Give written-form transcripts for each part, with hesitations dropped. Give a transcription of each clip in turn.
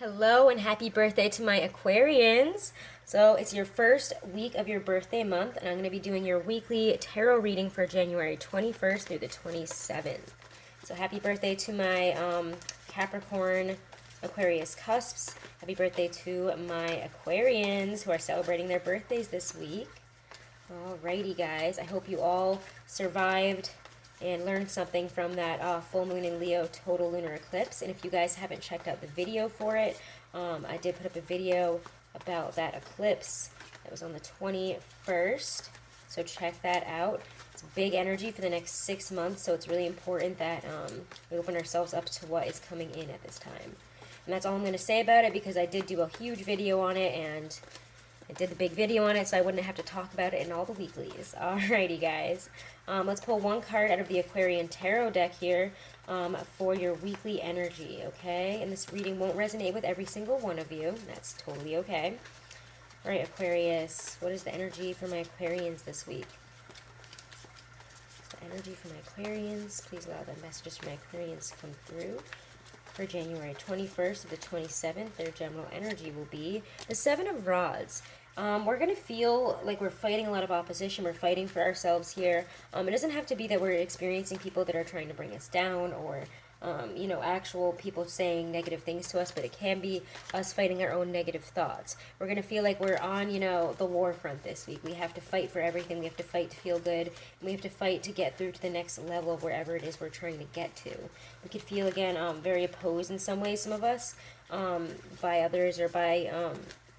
Hello and happy birthday to my Aquarians. So it's your first week of your birthday month, and I'm going to be doing your weekly tarot reading for January 21st through the 27th. So happy birthday to my Capricorn Aquarius cusps. Happy birthday to my Aquarians who are celebrating their birthdays this week. Alrighty, guys. I hope you all survived and learned something from that full moon in Leo total lunar eclipse. And if you guys haven't checked out the video for it, I did put up a video about that eclipse that was on the 21st. So check that out. It's big energy for the next 6 months, so it's really important that we open ourselves up to what is coming in at this time. And that's all I'm going to say about it, because I did do a huge video on it, and I did the big video on it, so I wouldn't have to talk about it in all the weeklies. Alrighty, guys. Let's pull one card out of the Aquarian Tarot deck here for your weekly energy, okay? And this reading won't resonate with every single one of you. That's totally okay. Alright, Aquarius. What is the energy for my Aquarians this week? So energy for my Aquarians. Please allow the messages for my Aquarians to come through. For January 21st to the 27th, their general energy will be the Seven of Rods. We're going to feel like we're fighting a lot of opposition. We're fighting for ourselves here. It doesn't have to be that we're experiencing people that are trying to bring us down, or actual people saying negative things to us, but it can be us fighting our own negative thoughts. We're going to feel like we're on, the war front this week. We have to fight for everything. We have to fight to feel good. And we have to fight to get through to the next level of wherever it is we're trying to get to. We could feel, again, very opposed in some ways, some of us, by others, or by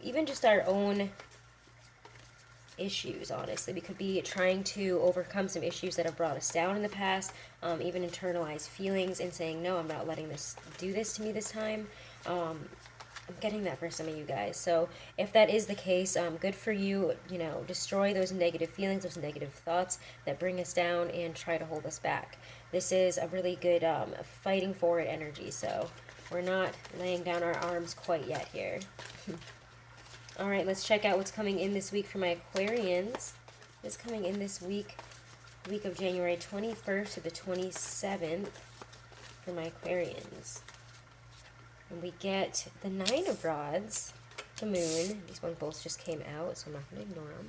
even just our own issues. Honestly, we could be trying to overcome some issues that have brought us down in the past, even internalized feelings, and saying, no, I'm not letting this do this to me this time. I'm getting that for some of you guys. So if that is the case, good for you. Destroy those negative feelings, those negative thoughts that bring us down and try to hold us back. This is a really good fighting forward energy, so we're not laying down our arms quite yet here. Alright, let's check out what's coming in this week for my Aquarians. What's coming in this week of January 21st to the 27th for my Aquarians. And we get the Nine of Rods, the Moon. These ones both just came out, so I'm not going to ignore them.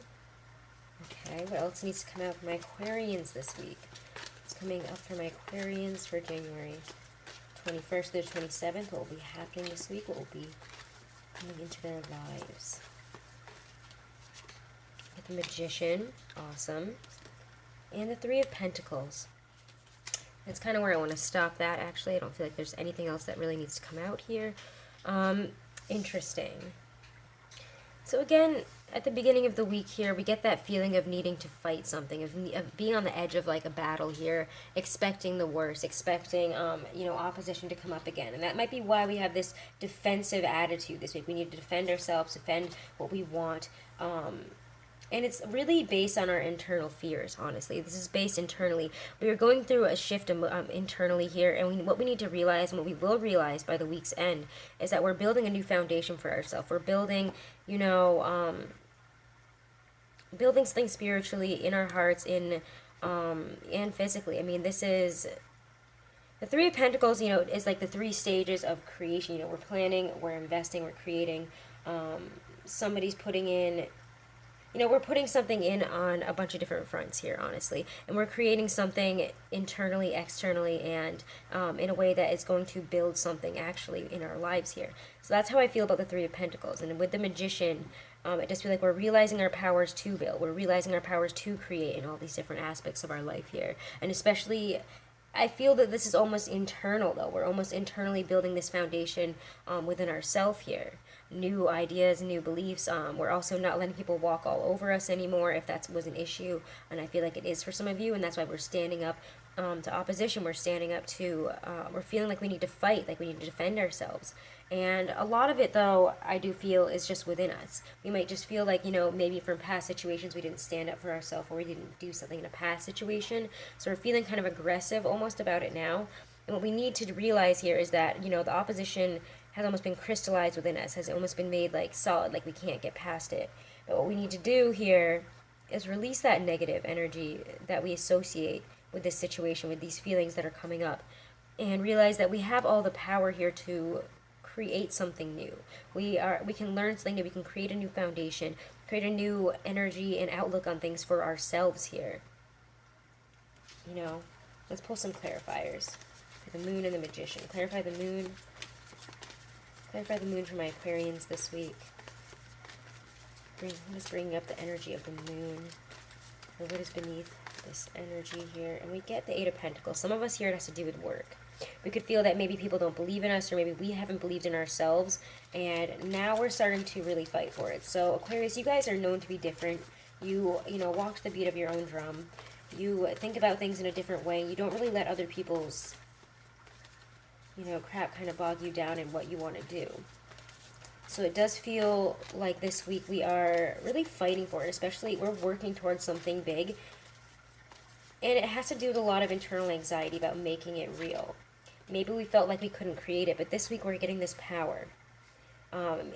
Okay, what else needs to come out for my Aquarians this week? What's coming up for my Aquarians for January 21st to the 27th? What will be happening this week? What will be coming into their lives? Get the Magician, awesome, and the Three of Pentacles. That's kind of where I want to stop that, actually. I don't feel like there's anything else that really needs to come out here. Interesting. So again, at the beginning of the week here, we get that feeling of needing to fight something, of being on the edge of like a battle here, expecting the worst, expecting, opposition to come up again. And that might be why we have this defensive attitude this week. We need to defend ourselves, defend what we want. And it's really based on our internal fears, honestly. This is based internally. We are going through a shift internally here, and what we need to realize, and what we will realize by the week's end, is that we're building a new foundation for ourselves. We're building, building something spiritually in our hearts, and physically. I mean, this is the Three of Pentacles. Is like the three stages of creation. We're planning, we're investing, we're creating. Somebody's putting in. We're putting something in on a bunch of different fronts here, honestly. And we're creating something internally, externally, and in a way that is going to build something actually in our lives here. So that's how I feel about the Three of Pentacles. And with the Magician, I just feel like we're realizing our powers to build. We're realizing our powers to create in all these different aspects of our life here. And especially, I feel that this is almost internal, though. We're almost internally building this foundation within ourselves here. New ideas, new beliefs. We're also not letting people walk all over us anymore, if that was an issue. And I feel like it is for some of you, and that's why we're standing up to opposition. We're standing up to, we're feeling like we need to fight, like we need to defend ourselves. And a lot of it, though, I do feel is just within us. We might just feel like, maybe from past situations we didn't stand up for ourselves, or we didn't do something in a past situation. So we're feeling kind of aggressive almost about it now. And what we need to realize here is that, the opposition has almost been crystallized within us, has almost been made like solid, like we can't get past it. But what we need to do here is release that negative energy that we associate with this situation, with these feelings that are coming up, and realize that we have all the power here to create something new. We can learn something new. We can create a new foundation, create a new energy and outlook on things for ourselves here. You know, let's pull some clarifiers. The moon and the magician. Clarify the moon. Clarify the moon for my Aquarians this week. I'm just bringing up the energy of the moon. Or what is beneath this energy here. And we get the Eight of Pentacles. Some of us here, it has to do with work. We could feel that maybe people don't believe in us, or maybe we haven't believed in ourselves, and now we're starting to really fight for it. So Aquarius, you guys are known to be different. You know, walk to the beat of your own drum. You think about things in a different way. You don't really let other people's, you know, crap kind of bog you down in what you want to do. So it does feel like this week we are really fighting for it, especially we're working towards something big. And it has to do with a lot of internal anxiety about making it real. Maybe we felt like we couldn't create it, but this week we're getting this power.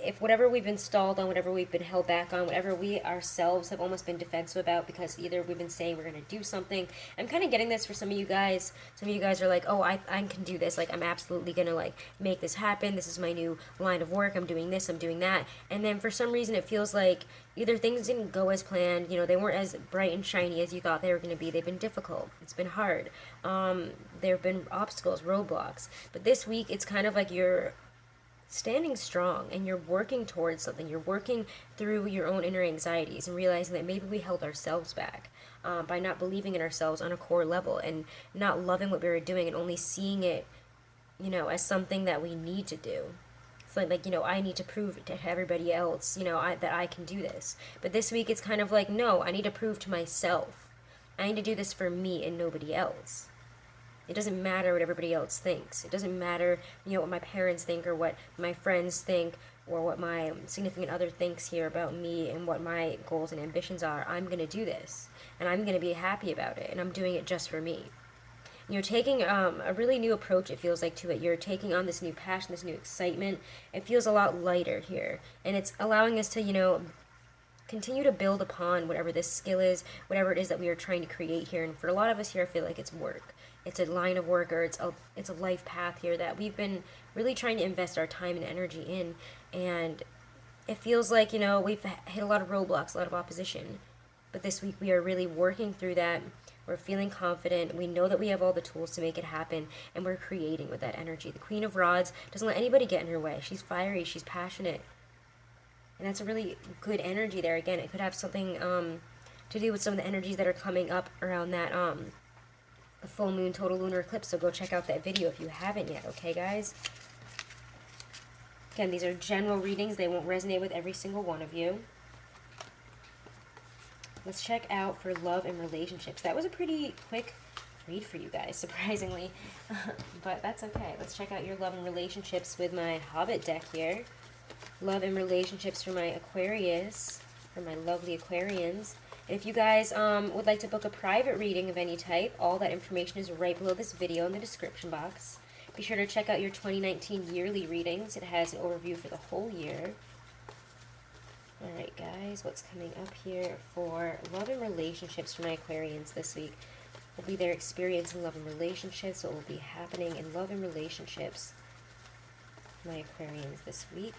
If whatever we've been stalled on, whatever we've been held back on, whatever we ourselves have almost been defensive about because either we've been saying we're going to do something. I'm kind of getting this for some of you guys. Some of you guys are like, oh, I can do this. Like, I'm absolutely going to, like, make this happen. This is my new line of work. I'm doing this. I'm doing that. And then for some reason it feels like either things didn't go as planned. You know, they weren't as bright and shiny as you thought they were going to be. They've been difficult. It's been hard. There have been obstacles, roadblocks. But this week it's kind of like you're standing strong and you're working towards something. You're working through your own inner anxieties and realizing that maybe we held ourselves back by not believing in ourselves on a core level and not loving what we were doing and only seeing it, you know, as something that we need to do. It's like, you know, I need to prove to everybody else, you know, that I can do this. But this week it's kind of like, no, I need to prove to myself. I need to do this for me and nobody else. It doesn't matter what everybody else thinks. It doesn't matter, you know, what my parents think or what my friends think or what my significant other thinks here about me and what my goals and ambitions are. I'm going to do this, and I'm going to be happy about it, and I'm doing it just for me. You're taking a really new approach, it feels like, to it. You're taking on this new passion, this new excitement. It feels a lot lighter here, and it's allowing us to, you know, continue to build upon whatever this skill is, whatever it is that we are trying to create here. And for a lot of us here, I feel like it's work. It's a line of work, or it's a life path here that we've been really trying to invest our time and energy in. And it feels like, you know, we've hit a lot of roadblocks, a lot of opposition. But this week we are really working through that. We're feeling confident. We know that we have all the tools to make it happen, and we're creating with that energy. The Queen of Rods doesn't let anybody get in her way. She's fiery. She's passionate. And that's a really good energy there. Again, it could have something to do with some of the energies that are coming up around that the full moon total lunar eclipse. So go check out that video if you haven't yet, okay, guys? Again, these are general readings. They won't resonate with every single one of you. Let's check out for love and relationships. That was a pretty quick read for you guys, surprisingly. But that's okay. Let's check out your love and relationships with my Hobbit deck here. Love and relationships for my Aquarius, for my lovely Aquarians. And if you guys would like to book a private reading of any type, all that information is right below this video in the description box. Be sure to check out your 2019 yearly readings. It has an overview for the whole year. Alright guys, what's coming up here for love and relationships for my Aquarians this week? Will be their experience in love and relationships, what will be happening in love and relationships for my Aquarians this week.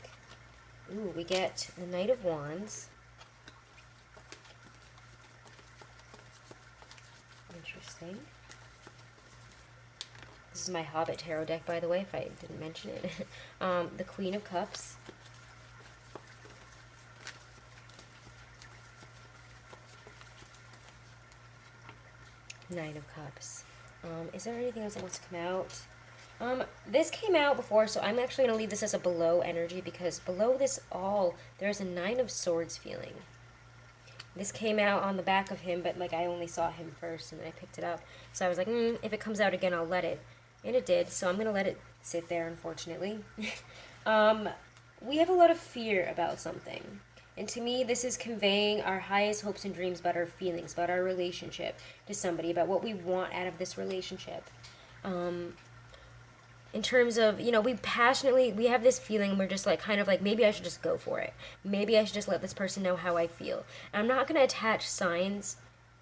Ooh, we get the Knight of Wands. Interesting. This is my Hobbit Tarot deck, by the way, if I didn't mention it. The Queen of Cups. Nine of Cups. Is there anything else that wants to come out? This came out before, so I'm actually going to leave this as a below energy, because below this all, there's a Nine of Swords feeling. This came out on the back of him, but like I only saw him first, and then I picked it up. So I was like, if it comes out again, I'll let it. And it did, so I'm going to let it sit there, unfortunately. We have a lot of fear about something. And to me, this is conveying our highest hopes and dreams about our feelings, about our relationship to somebody, about what we want out of this relationship. In terms of, you know, we have this feeling, and we're just like, kind of like, maybe I should just go for it. Maybe I should just let this person know how I feel. And I'm not going to attach signs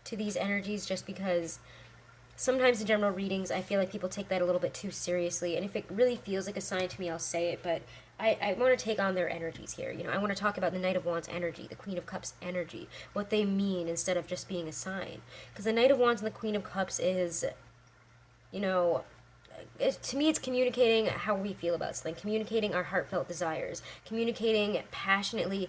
to these energies, just because sometimes in general readings, I feel like people take that a little bit too seriously. And if it really feels like a sign to me, I'll say it. But I want to take on their energies here. You know, I want to talk about the Knight of Wands energy, the Queen of Cups energy, what they mean instead of just being a sign. Because the Knight of Wands and the Queen of Cups is, you know, to me, it's communicating how we feel about something, communicating our heartfelt desires, communicating passionately,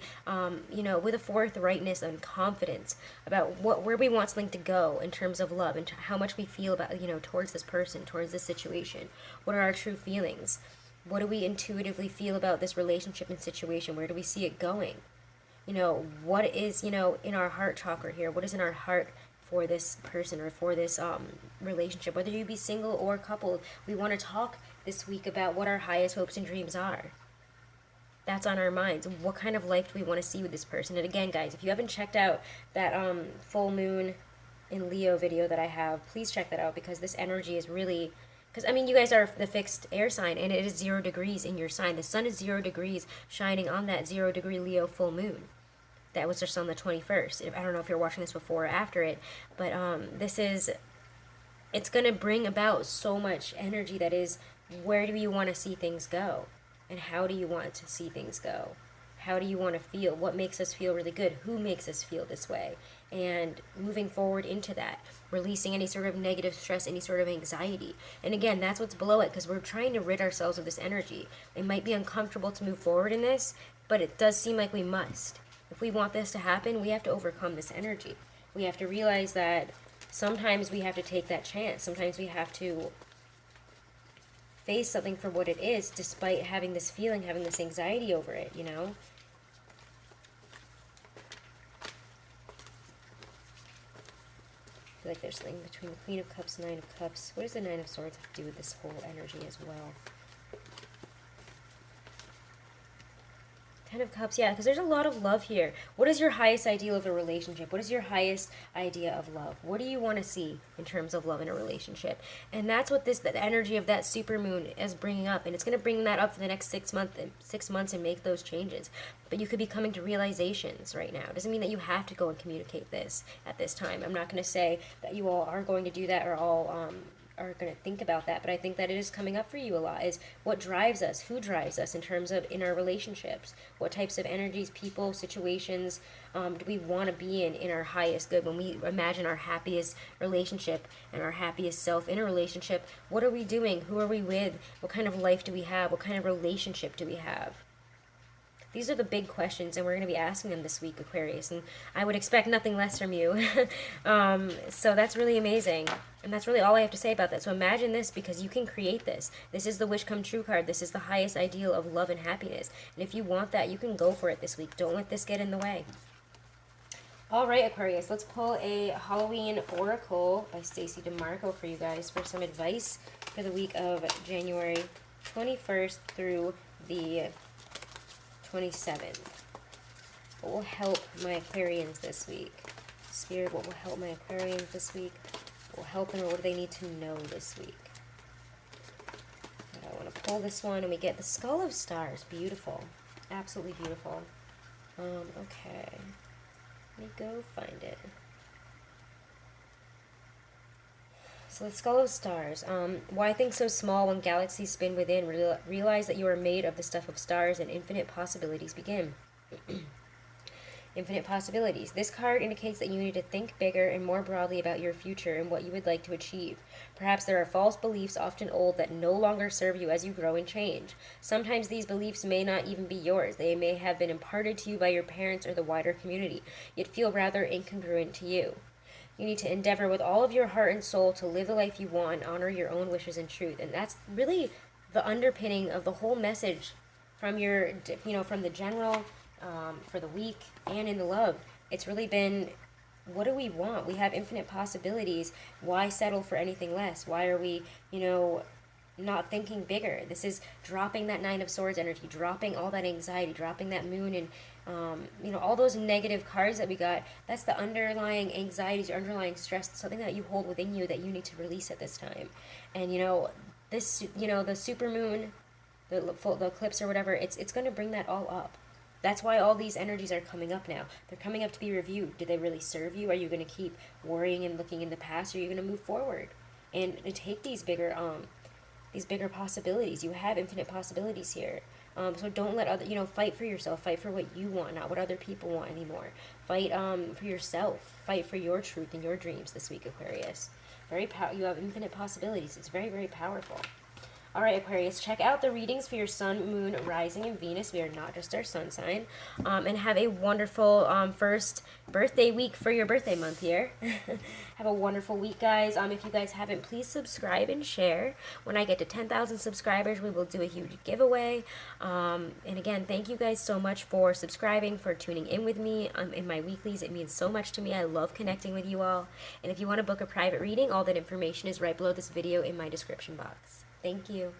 you know, with a forthrightness and confidence about where we want something to go in terms of love and how much we feel about, you know, towards this person, towards this situation. What are our true feelings? What do we intuitively feel about this relationship and situation? Where do we see it going? You know, what is, you know, in our heart chakra here? What is in our heart for this person or for this relationship? Whether you be single or coupled, we want to talk this week about what our highest hopes and dreams are. That's on our minds. What kind of life do we want to see with this person? And again, guys, if you haven't checked out that full moon in Leo video that I have, please check that out, because this energy is really, because I mean, you guys are the fixed air sign and it is 0 degrees in your sign. The sun is 0 degrees shining on that 0 degree Leo full moon. That was just on the 21st. I don't know if you're watching this before or after it, but this is, it's going to bring about so much energy that is, where do you want to see things go? And how do you want to see things go? How do you want to feel? What makes us feel really good? Who makes us feel this way? And moving forward into that, releasing any sort of negative stress, any sort of anxiety. And again, that's what's below it, because we're trying to rid ourselves of this energy. It might be uncomfortable to move forward in this, but it does seem like we must. If we want this to happen, we have to overcome this energy. We have to realize that sometimes we have to take that chance. Sometimes we have to face something for what it is, despite having this feeling, having this anxiety over it, you know? I feel like there's something between the Queen of Cups, Nine of Cups. What does the Nine of Swords have to do with this whole energy as well? Ten of Cups, yeah, because there's a lot of love here. What is your highest ideal of a relationship? What is your highest idea of love? What do you want to see in terms of love in a relationship? And that's what the energy of that super moon is bringing up. And it's going to bring that up for the next 6 months and make those changes. But you could be coming to realizations right now. It doesn't mean that you have to go and communicate this at this time. I'm not going to say that you all are going to do that or all are going to think about that, but I think that it is coming up for you a lot, is what drives us, who drives us in terms of in our relationships, what types of energies, people, situations do we want to be in our highest good. When we imagine our happiest relationship and our happiest self in a relationship, what are we doing, who are we with, what kind of life do we have, what kind of relationship do we have? These are the big questions, and we're going to be asking them this week, Aquarius, and I would expect nothing less from you. So that's really amazing, and that's really all I have to say about that. So imagine this, because you can create this. This is the Wish Come True card. This is the highest ideal of love and happiness, and if you want that, you can go for it this week. Don't let this get in the way. All right, Aquarius, let's pull a Halloween Oracle by Stacey DeMarco for you guys for some advice for the week of January 21st through the 27th. What will help my Aquarians this week? Spirit, what will help my Aquarians this week? What will help them, or what do they need to know this week? I want to pull this one, and we get the Skull of Stars. Beautiful. Absolutely beautiful. Okay. Let me go find it. So the Skull of Stars. Why think so small when galaxies spin within? Realize that you are made of the stuff of stars, and infinite possibilities begin. Infinite possibilities. This card indicates that you need to think bigger and more broadly about your future and what you would like to achieve. Perhaps there are false beliefs, often old, that no longer serve you as you grow and change. Sometimes these beliefs may not even be yours. They may have been imparted to you by your parents or the wider community, yet feel rather incongruent to you. You need to endeavor with all of your heart and soul to live the life you want and honor your own wishes and truth. And that's really the underpinning of the whole message from your, from the general, for the week, and in the love. It's really been, what do we want? We have infinite possibilities. Why settle for anything less? Why are we, not thinking bigger? This is dropping that Nine of Swords energy, dropping all that anxiety, dropping that moon, and all those negative cards that we got. That's the underlying anxieties, your underlying stress, something that you hold within you that you need to release at this time. And this, the super moon, the eclipse or whatever, it's going to bring that all up. That's why all these energies are coming up now. They're coming up to be reviewed. Do they really serve you? Are you going to keep worrying and looking in the past? Or are you going to move forward and take these bigger possibilities? You have infinite possibilities here. So don't let other, fight for yourself. Fight for what you want, not what other people want anymore. Fight for yourself. Fight for your truth and your dreams this week, Aquarius. You have infinite possibilities. It's very, very powerful. All right, Aquarius, check out the readings for your sun, moon, rising, and Venus. We are not just our sun sign. And have a wonderful first birthday week for your birthday month here. Have a wonderful week, guys. If you guys haven't, please subscribe and share. When I get to 10,000 subscribers, we will do a huge giveaway. And again, thank you guys so much for subscribing, for tuning in with me in my weeklies. It means so much to me. I love connecting with you all. And if you want to book a private reading, all that information is right below this video in my description box. Thank you.